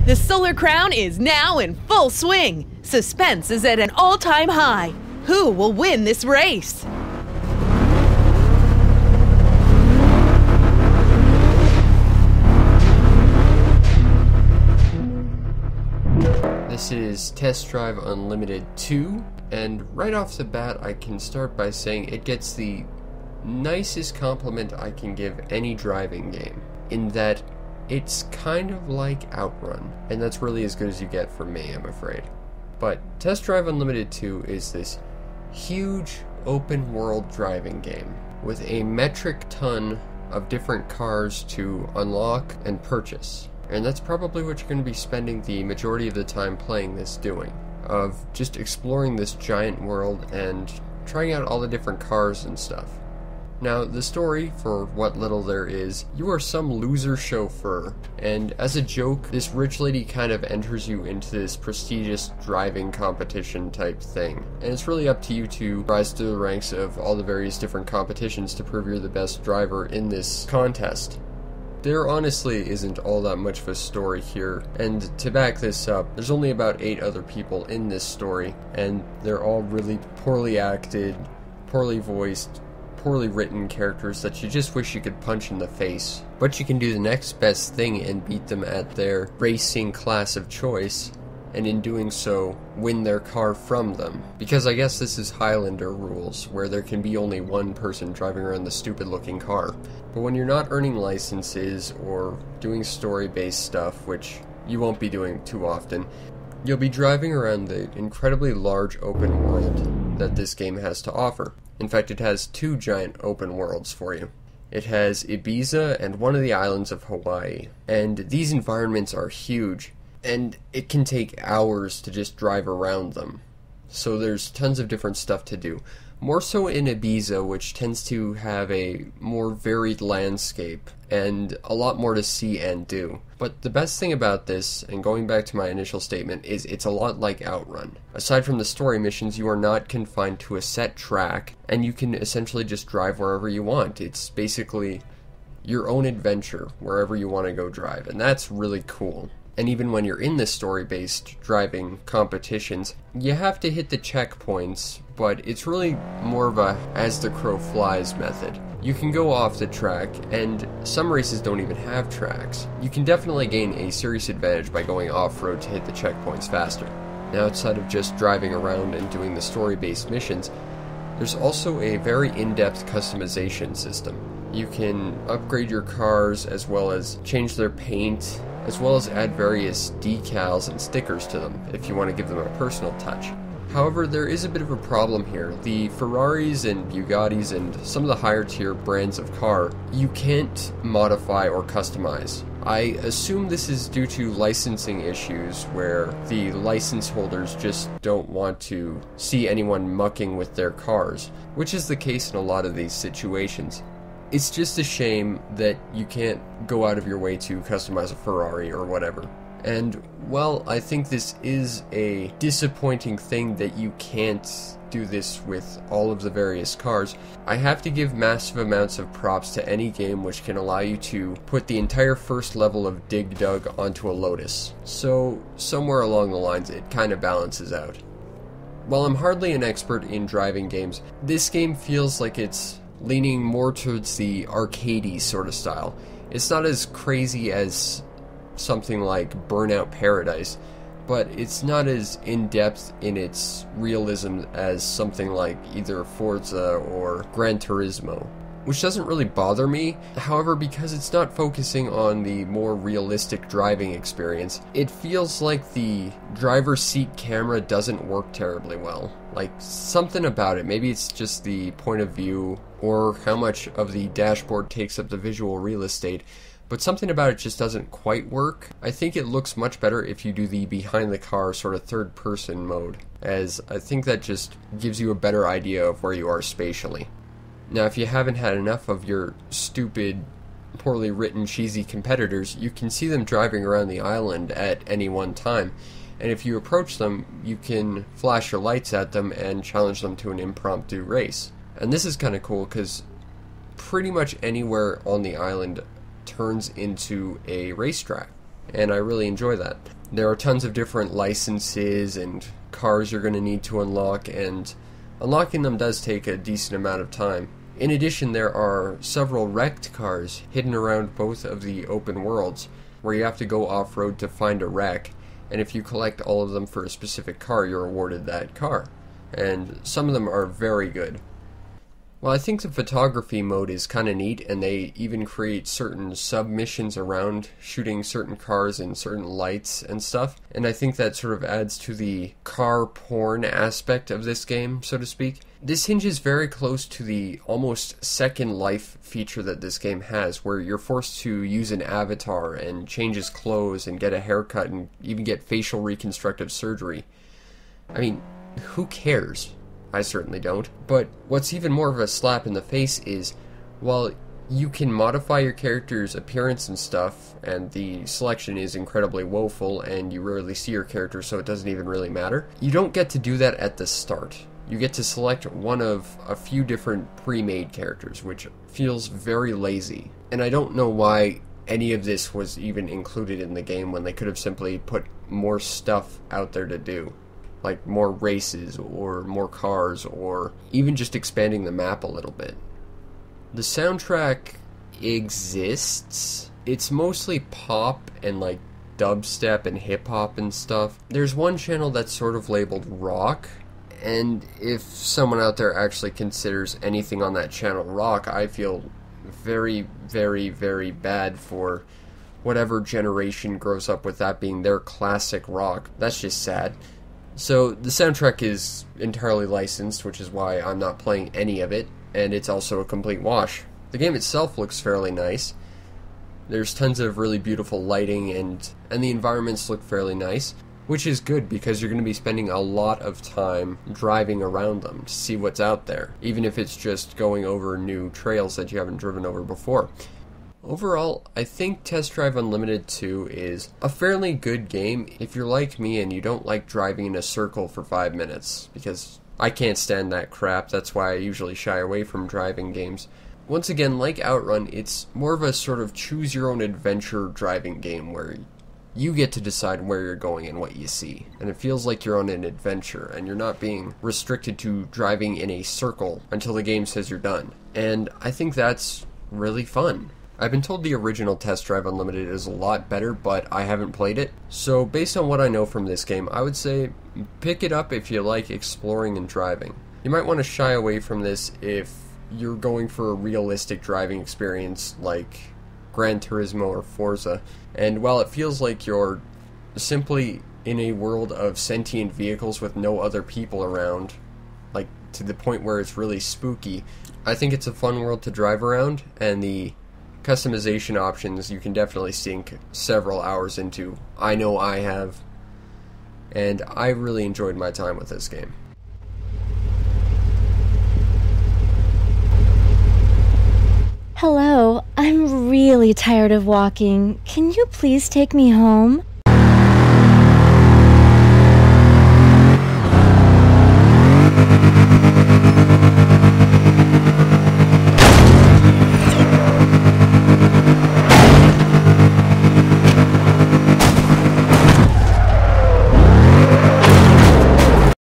The Solar Crown is now in full swing. Suspense is at an all-time high. Who will win this race? This is Test Drive Unlimited 2, and right off the bat I can start by saying it gets the nicest compliment I can give any driving game, in that it's kind of like Outrun, and that's really as good as you get from me, I'm afraid. But Test Drive Unlimited 2 is this huge open world driving game with a metric ton of different cars to unlock and purchase. And that's probably what you're going to be spending the majority of the time playing this doing, of just exploring this giant world and trying out all the different cars and stuff. Now, the story, for what little there is, you are some loser chauffeur, and as a joke, this rich lady kind of enters you into this prestigious driving competition type thing. And it's really up to you to rise to the ranks of all the various different competitions to prove you're the best driver in this contest. There honestly isn't all that much of a story here, and to back this up, there's only about 8 other people in this story, and they're all really poorly acted, poorly voiced, poorly written characters that you just wish you could punch in the face. But you can do the next best thing and beat them at their racing class of choice, and in doing so, win their car from them. Because I guess this is Highlander rules, where there can be only one person driving around the stupid looking car. But when you're not earning licenses or doing story-based stuff, which you won't be doing too often, you'll be driving around the incredibly large open world that this game has to offer. In fact, it has 2 giant open worlds for you. It has Ibiza and one of the islands of Hawaii. And these environments are huge, and it can take hours to just drive around them. So there's tons of different stuff to do. More so in Ibiza, which tends to have a more varied landscape and a lot more to see and do. But the best thing about this, and going back to my initial statement, is it's a lot like Outrun. Aside from the story missions, you are not confined to a set track, and you can essentially just drive wherever you want. It's basically your own adventure, wherever you want to go drive, and that's really cool. And even when you're in the story-based driving competitions, you have to hit the checkpoints, but it's really more of a as the crow flies method. You can go off the track, and some races don't even have tracks. You can definitely gain a serious advantage by going off-road to hit the checkpoints faster. Now, outside of just driving around and doing the story-based missions, there's also a very in-depth customization system. You can upgrade your cars as well as change their paint, as well as add various decals and stickers to them if you want to give them a personal touch. However, there is a bit of a problem here. The Ferraris and Bugattis and some of the higher tier brands of car, you can't modify or customize. I assume this is due to licensing issues where the license holders just don't want to see anyone mucking with their cars, which is the case in a lot of these situations. It's just a shame that you can't go out of your way to customize a Ferrari or whatever. And, well, I think this is a disappointing thing that you can't do this with all of the various cars. I have to give massive amounts of props to any game which can allow you to put the entire first level of Dig Dug onto a Lotus. So, somewhere along the lines, it kind of balances out. While I'm hardly an expert in driving games, this game feels like it's leaning more towards the arcadey sort of style. It's not as crazy as something like Burnout Paradise, but it's not as in-depth in its realism as something like either Forza or Gran Turismo, which doesn't really bother me. However, because it's not focusing on the more realistic driving experience, it feels like the driver's seat camera doesn't work terribly well. Like, something about it, maybe it's just the point of view or how much of the dashboard takes up the visual real estate, but something about it just doesn't quite work. I think it looks much better if you do the behind the car sort of third person mode, as I think that just gives you a better idea of where you are spatially. Now, if you haven't had enough of your stupid, poorly written, cheesy competitors, you can see them driving around the island at any one time, and if you approach them, you can flash your lights at them and challenge them to an impromptu race. And this is kind of cool because pretty much anywhere on the island turns into a racetrack, and I really enjoy that. There are tons of different licenses and cars you're going to need to unlock, and unlocking them does take a decent amount of time. In addition, there are several wrecked cars hidden around both of the open worlds, where you have to go off-road to find a wreck, and if you collect all of them for a specific car, you're awarded that car. And some of them are very good. Well, I think the photography mode is kind of neat, and they even create certain sub-missions around shooting certain cars in certain lights and stuff, and I think that sort of adds to the car porn aspect of this game, so to speak. This hinges very close to the almost Second Life feature that this game has, where you're forced to use an avatar and change his clothes and get a haircut and even get facial reconstructive surgery. I mean, who cares? I certainly don't. But what's even more of a slap in the face is, while you can modify your character's appearance and stuff, and the selection is incredibly woeful, and you rarely see your character, so it doesn't even really matter, you don't get to do that at the start. You get to select one of a few different pre-made characters, which feels very lazy. And I don't know why any of this was even included in the game when they could have simply put more stuff out there to do. Like more races, or more cars, or even just expanding the map a little bit. The soundtrack exists. It's mostly pop and like dubstep and hip-hop and stuff. There's one channel that's sort of labeled rock, and if someone out there actually considers anything on that channel rock, I feel very, very, very bad for whatever generation grows up with that being their classic rock. That's just sad. So the soundtrack is entirely licensed, which is why I'm not playing any of it, and it's also a complete wash. The game itself looks fairly nice. There's tons of really beautiful lighting, and the environments look fairly nice, which is good because you're going to be spending a lot of time driving around them to see what's out there, even if it's just going over new trails that you haven't driven over before. Overall, I think Test Drive Unlimited 2 is a fairly good game if you're like me and you don't like driving in a circle for 5 minutes, because I can't stand that crap. That's why I usually shy away from driving games. Once again, like Outrun, it's more of a sort of choose-your-own-adventure driving game where you get to decide where you're going and what you see. And it feels like you're on an adventure, and you're not being restricted to driving in a circle until the game says you're done. And I think that's really fun. I've been told the original Test Drive Unlimited is a lot better, but I haven't played it. So based on what I know from this game, I would say pick it up if you like exploring and driving. You might want to shy away from this if you're going for a realistic driving experience like Gran Turismo or Forza. And while it feels like you're simply in a world of sentient vehicles with no other people around, like to the point where it's really spooky, I think it's a fun world to drive around, and the customization options you can definitely sink several hours into. I know I have, and I really enjoyed my time with this game. Hello, I'm really tired of walking. Can you please take me home?